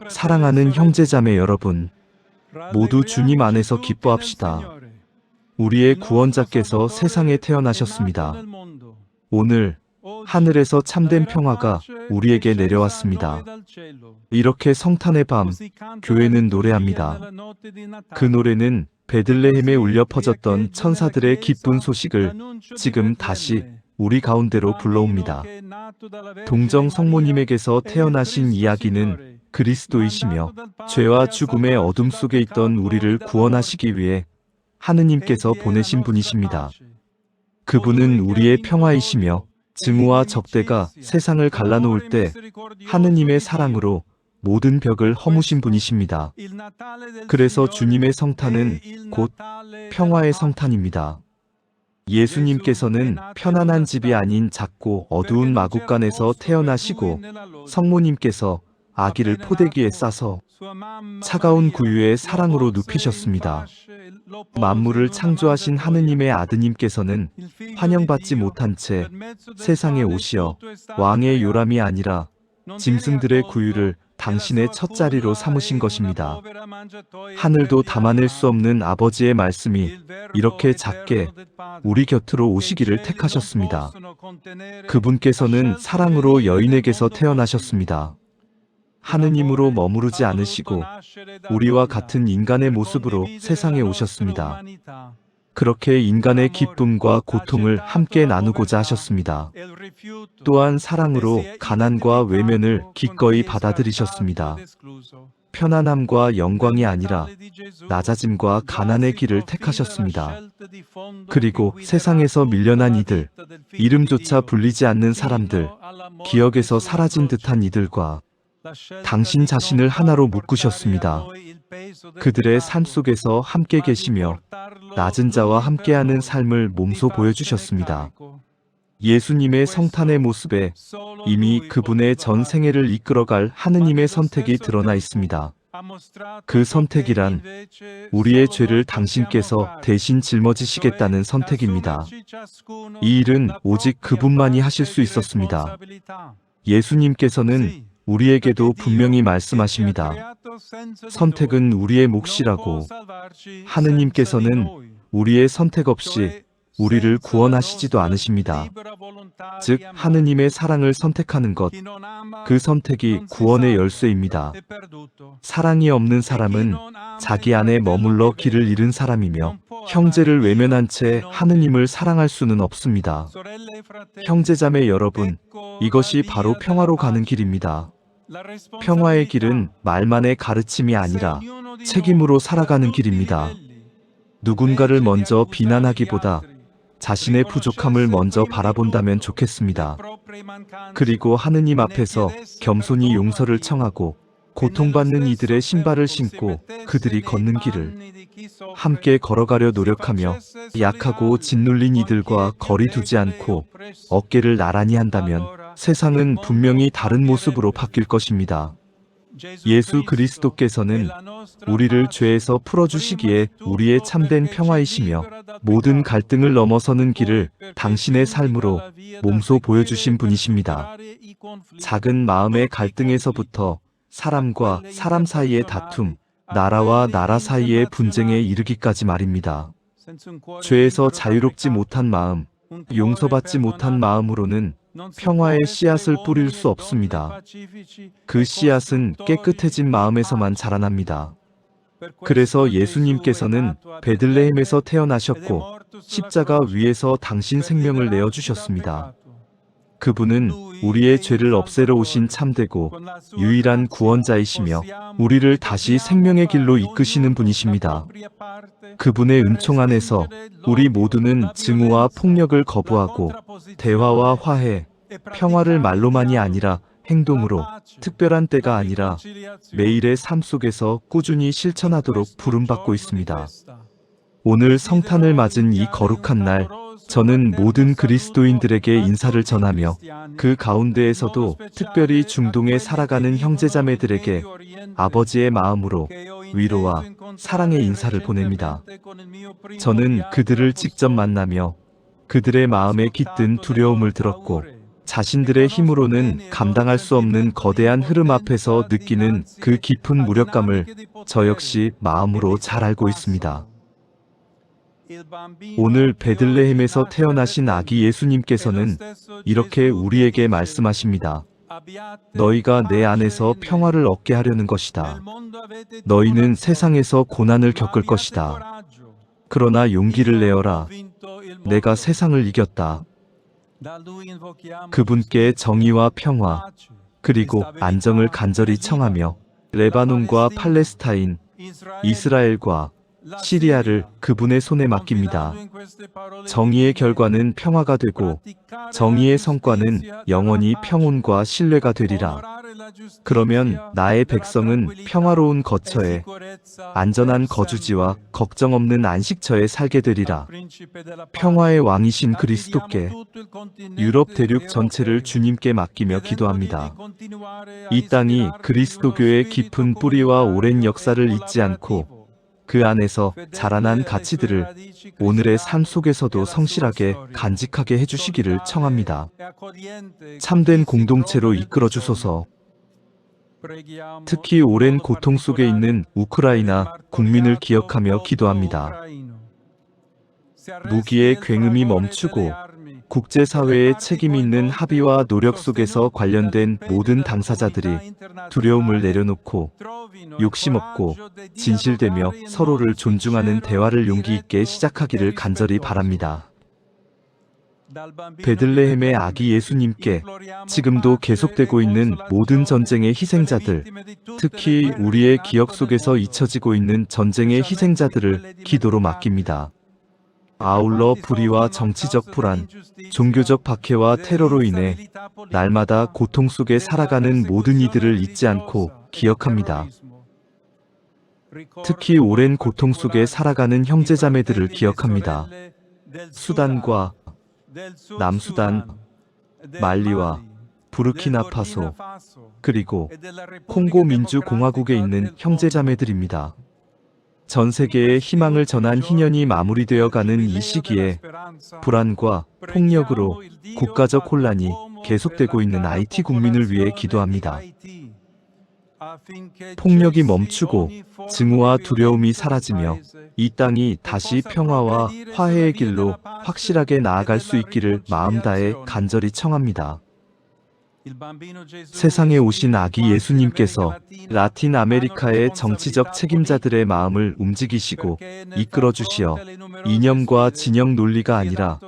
사랑하는 형제자매 여러분, 모두 주님 안에서 기뻐합시다. 우리의 구원자께서 세상에 태어나셨습니다. 오늘 하늘에서 참된 평화가 우리에게 내려왔습니다. 이렇게 성탄의 밤, 교회는 노래합니다. 그 노래는 베들레헴에 울려 퍼졌던 천사들의 기쁜 소식을 지금 다시 우리 가운데로 불러옵니다. 동정 성모님에게서 태어나신 이야기는 그리스도이시며 죄와 죽음의 어둠 속에 있던 우리를 구원하시기 위해 하느님께서 보내신 분이십니다. 그분은 우리의 평화이시며 증오와 적대가 세상을 갈라놓을 때 하느님의 사랑으로 모든 벽을 허무신 분이십니다. 그래서 주님의 성탄은 곧 평화의 성탄입니다. 예수님께서는 편안한 집이 아닌 작고 어두운 마국간에서 태어나시고 성모님께서 아기를 포대기에 싸서 차가운 구유의 사랑으로 눕히셨습니다. 만물을 창조하신 하느님의 아드님께서는 환영받지 못한 채 세상에 오시어 왕의 요람이 아니라 짐승들의 구유를 당신의 첫자리로 삼으신 것입니다. 하늘도 담아낼 수 없는 아버지의 말씀이 이렇게 작게 우리 곁으로 오시기를 택하셨습니다. 그분께서는 사랑으로 여인에게서 태어나셨습니다. 하느님으로 머무르지 않으시고 우리와 같은 인간의 모습으로 세상에 오셨습니다. 그렇게 인간의 기쁨과 고통을 함께 나누고자 하셨습니다. 또한 사랑으로 가난과 외면을 기꺼이 받아들이셨습니다. 편안함과 영광이 아니라 낮아짐과 가난의 길을 택하셨습니다. 그리고 세상에서 밀려난 이들, 이름조차 불리지 않는 사람들, 기억에서 사라진 듯한 이들과 당신 자신을 하나로 묶으셨습니다. 그들의 삶 속에서 함께 계시며 낮은 자와 함께하는 삶을 몸소 보여주셨습니다. 예수님의 성탄의 모습에 이미 그분의 전 생애를 이끌어갈 하느님의 선택이 드러나 있습니다. 그 선택이란 우리의 죄를 당신께서 대신 짊어지시겠다는 선택입니다. 이 일은 오직 그분만이 하실 수 있었습니다. 예수님께서는 우리에게도 분명히 말씀하십니다. 선택은 우리의 몫이라고. 하느님께서는 우리의 선택 없이 우리를 구원하시지도 않으십니다. 즉, 하느님의 사랑을 선택하는 것, 그 선택이 구원의 열쇠입니다. 사랑이 없는 사람은 자기 안에 머물러 길을 잃은 사람이며 형제를 외면한 채 하느님을 사랑할 수는 없습니다. 형제자매 여러분, 이것이 바로 평화로 가는 길입니다. 평화의 길은 말만의 가르침이 아니라 책임으로 살아가는 길입니다. 누군가를 먼저 비난하기보다 자신의 부족함을 먼저 바라본다면 좋겠습니다. 그리고 하느님 앞에서 겸손히 용서를 청하고 고통받는 이들의 신발을 신고 그들이 걷는 길을 함께 걸어가려 노력하며 약하고 짓눌린 이들과 거리 두지 않고 어깨를 나란히 한다면 세상은 분명히 다른 모습으로 바뀔 것입니다. 예수 그리스도께서는 우리를 죄에서 풀어주시기에 우리의 참된 평화이시며 모든 갈등을 넘어서는 길을 당신의 삶으로 몸소 보여주신 분이십니다. 작은 마음의 갈등에서부터 사람과 사람 사이의 다툼, 나라와 나라 사이의 분쟁에 이르기까지 말입니다. 죄에서 자유롭지 못한 마음, 용서받지 못한 마음으로는 평화의 씨앗을 뿌릴 수 없습니다. 그 씨앗은 깨끗해진 마음에서만 자라납니다. 그래서 예수님께서는 베들레헴에서 태어나셨고 십자가 위에서 당신 생명을 내어주셨습니다. 그분은 우리의 죄를 없애러 오신 참되고 유일한 구원자이시며 우리를 다시 생명의 길로 이끄시는 분이십니다. 그분의 은총 안에서 우리 모두는 증오와 폭력을 거부하고 대화와 화해, 평화를 말로만이 아니라 행동으로, 특별한 때가 아니라 매일의 삶 속에서 꾸준히 실천하도록 부름받고 있습니다. 오늘 성탄을 맞은 이 거룩한 날, 저는 모든 그리스도인들에게 인사를 전하며 그 가운데에서도 특별히 중동에 살아가는 형제자매들에게 아버지의 마음으로 위로와 사랑의 인사를 보냅니다. 저는 그들을 직접 만나며 그들의 마음에 깃든 두려움을 들었고 자신들의 힘으로는 감당할 수 없는 거대한 흐름 앞에서 느끼는 그 깊은 무력감을 저 역시 마음으로 잘 알고 있습니다. 오늘 베들레헴에서 태어나신 아기 예수님께서는 이렇게 우리에게 말씀하십니다. 너희가 내 안에서 평화를 얻게 하려는 것이다. 너희는 세상에서 고난을 겪을 것이다. 그러나 용기를 내어라. 내가 세상을 이겼다. 그분께 정의와 평화, 그리고 안정을 간절히 청하며 레바논과 팔레스타인, 이스라엘과 시리아를 그분의 손에 맡깁니다. 정의의 결과는 평화가 되고 정의의 성과는 영원히 평온과 신뢰가 되리라. 그러면 나의 백성은 평화로운 거처에, 안전한 거주지와 걱정 없는 안식처에 살게 되리라. 평화의 왕이신 그리스도께 유럽 대륙 전체를 주님께 맡기며 기도합니다. 이 땅이 그리스도교의 깊은 뿌리와 오랜 역사를 잊지 않고 그 안에서 자라난 가치들을 오늘의 삶 속에서도 성실하게 간직하게 해주시기를 청합니다. 참된 공동체로 이끌어 주소서. 특히 오랜 고통 속에 있는 우크라이나 국민을 기억하며 기도합니다. 무기의 굉음이 멈추고 국제사회의 책임 있는 합의와 노력 속에서 관련된 모든 당사자들이 두려움을 내려놓고 욕심 없고 진실되며 서로를 존중하는 대화를 용기 있게 시작하기를 간절히 바랍니다. 베들레헴의 아기 예수님께 지금도 계속되고 있는 모든 전쟁의 희생자들, 특히 우리의 기억 속에서 잊혀지고 있는 전쟁의 희생자들을 기도로 맡깁니다. 아울러 불의와 정치적 불안, 종교적 박해와 테러로 인해 날마다 고통 속에 살아가는 모든 이들을 잊지 않고 기억합니다. 특히 오랜 고통 속에 살아가는 형제자매들을 기억합니다. 수단과 남수단, 말리와 부르키나파소, 그리고 콩고 민주공화국에 있는 형제자매들입니다. 전 세계에 희망을 전한 희년이 마무리되어 가는 이 시기에 불안과 폭력으로 국가적 혼란이 계속되고 있는 하이티 국민을 위해 기도합니다. 폭력이 멈추고 증오와 두려움이 사라지며 이 땅이 다시 평화와 화해의 길로 확실하게 나아갈 수 있기를 마음 다해 간절히 청합니다. 세상에 오신 아기 예수님께서 라틴 아메리카의 정치적 책임자들의 마음을 움직이시고 이끌어 주시어 이념과 진영 논리가 아니라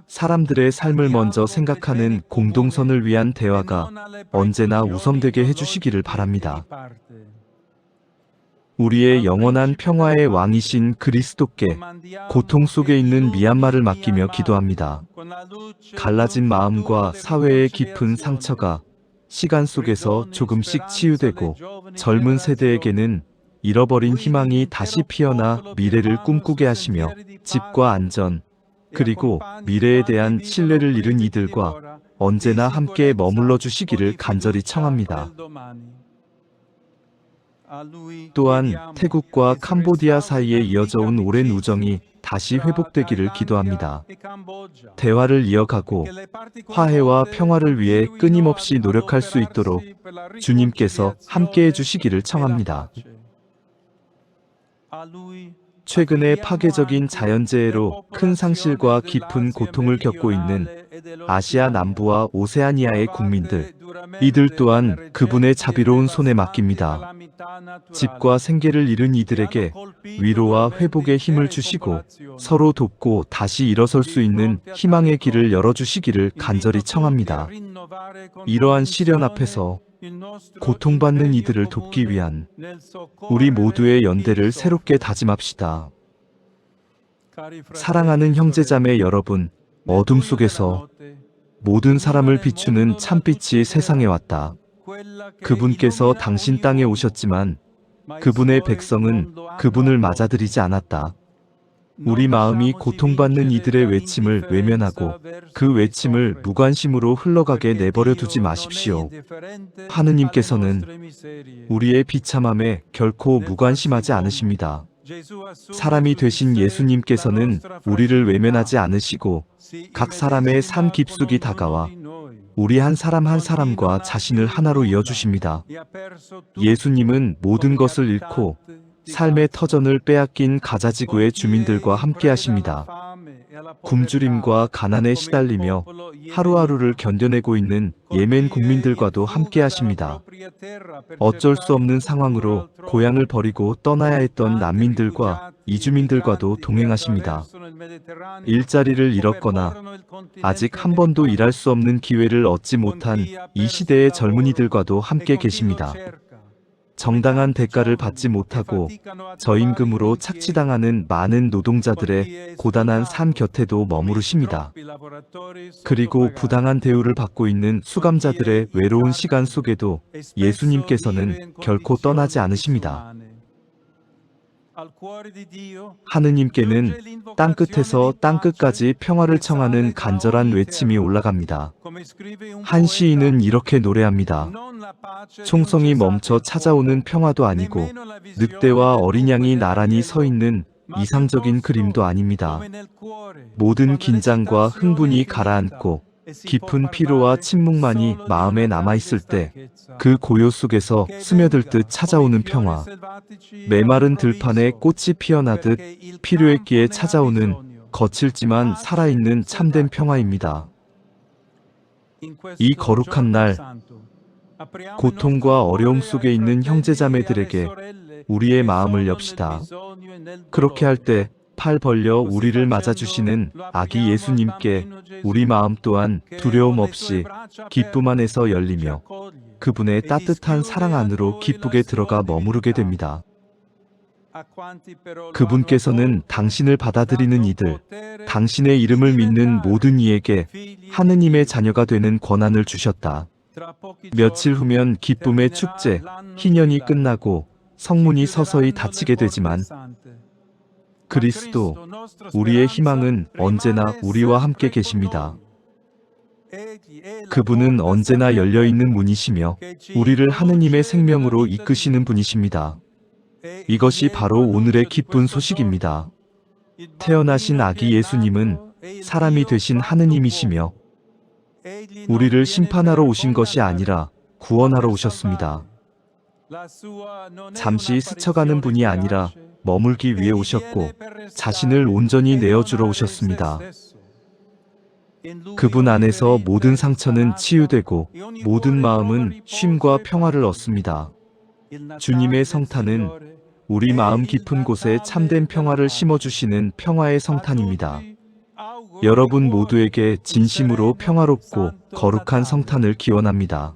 사람들의 삶을 먼저 생각하는 공동선을 위한 대화가 언제나 우선되게 해주시기를 바랍니다. 우리의 영원한 평화의 왕이신 그리스도께 고통 속에 있는 미얀마를 맡기며 기도합니다. 갈라진 마음과 사회의 깊은 상처가 시간 속에서 조금씩 치유되고 젊은 세대에게는 잃어버린 희망이 다시 피어나 미래를 꿈꾸게 하시며 집과 안전, 그리고 미래에 대한 신뢰를 잃은 이들과 언제나 함께 머물러 주시기를 간절히 청합니다. 또한 태국과 캄보디아 사이에 이어져 온 오랜 우정이 다시 회복되기를 기도합니다. 대화를 이어가고 화해와 평화를 위해 끊임없이 노력할 수 있도록 주님께서 함께해 주시기를 청합니다. 최근에 파괴적인 자연재해로 큰 상실과 깊은 고통을 겪고 있는 아시아 남부와 오세아니아의 국민들, 이들 또한 그분의 자비로운 손에 맡깁니다. 집과 생계를 잃은 이들에게 위로와 회복의 힘을 주시고 서로 돕고 다시 일어설 수 있는 희망의 길을 열어주시기를 간절히 청합니다. 이러한 시련 앞에서 고통받는 이들을 돕기 위한 우리 모두의 연대를 새롭게 다짐합시다. 사랑하는 형제자매 여러분, 어둠 속에서 모든 사람을 비추는 참빛이 세상에 왔다. 그분께서 당신 땅에 오셨지만 그분의 백성은 그분을 맞아들이지 않았다. 우리 마음이 고통받는 이들의 외침을 외면하고 그 외침을 무관심으로 흘러가게 내버려 두지 마십시오. 하느님께서는 우리의 비참함에 결코 무관심하지 않으십니다. 사람이 되신 예수님께서는 우리를 외면하지 않으시고 각 사람의 삶 깊숙이 다가와 우리 한 사람 한 사람과 자신을 하나로 이어주십니다. 예수님은 모든 것을 잃고 삶의 터전을 빼앗긴 가자지구의 주민들과 함께 하십니다. 굶주림과 가난에 시달리며 하루하루를 견뎌내고 있는 예멘 국민들과도 함께 하십니다. 어쩔 수 없는 상황으로 고향을 버리고 떠나야 했던 난민들과 이주민들과도 동행하십니다. 일자리를 잃었거나 아직 한 번도 일할 수 없는 기회를 얻지 못한 이 시대의 젊은이들과도 함께 계십니다. 정당한 대가를 받지 못하고 저임금으로 착취당하는 많은 노동자들의 고단한 삶 곁에도 머무르십니다. 그리고 부당한 대우를 받고 있는 수감자들의 외로운 시간 속에도 예수님께서는 결코 떠나지 않으십니다. 하느님께는 땅끝에서 땅끝까지 평화를 청하는 간절한 외침이 올라갑니다. 한 시인은 이렇게 노래합니다. 총성이 멈춰 찾아오는 평화도 아니고 늑대와 어린 양이 나란히 서 있는 이상적인 그림도 아닙니다. 모든 긴장과 흥분이 가라앉고 깊은 피로와 침묵만이 마음에 남아있을 때 그 고요 속에서 스며들 듯 찾아오는 평화, 메마른 들판에 꽃이 피어나듯 필요했기에 찾아오는 거칠지만 살아있는 참된 평화입니다. 이 거룩한 날, 고통과 어려움 속에 있는 형제자매들에게 우리의 마음을 엽시다. 그렇게 할 때 팔 벌려 우리를 맞아주시는 아기 예수님께 우리 마음 또한 두려움 없이 기쁨 안에서 열리며 그분의 따뜻한 사랑 안으로 기쁘게 들어가 머무르게 됩니다. 그분께서는 당신을 받아들이는 이들, 당신의 이름을 믿는 모든 이에게 하느님의 자녀가 되는 권한을 주셨다. 며칠 후면 기쁨의 축제, 희년이 끝나고 성문이 서서히 닫히게 되지만 그리스도, 우리의 희망은 언제나 우리와 함께 계십니다. 그분은 언제나 열려있는 문이시며 우리를 하느님의 생명으로 이끄시는 분이십니다. 이것이 바로 오늘의 기쁜 소식입니다. 태어나신 아기 예수님은 사람이 되신 하느님이시며 우리를 심판하러 오신 것이 아니라 구원하러 오셨습니다. 잠시 스쳐가는 분이 아니라 머물기 위해 오셨고 자신을 온전히 내어주러 오셨습니다. 그분 안에서 모든 상처는 치유되고 모든 마음은 쉼과 평화를 얻습니다. 주님의 성탄은 우리 마음 깊은 곳에 참된 평화를 심어주시는 평화의 성탄입니다. 여러분 모두에게 진심으로 평화롭고 거룩한 성탄을 기원합니다.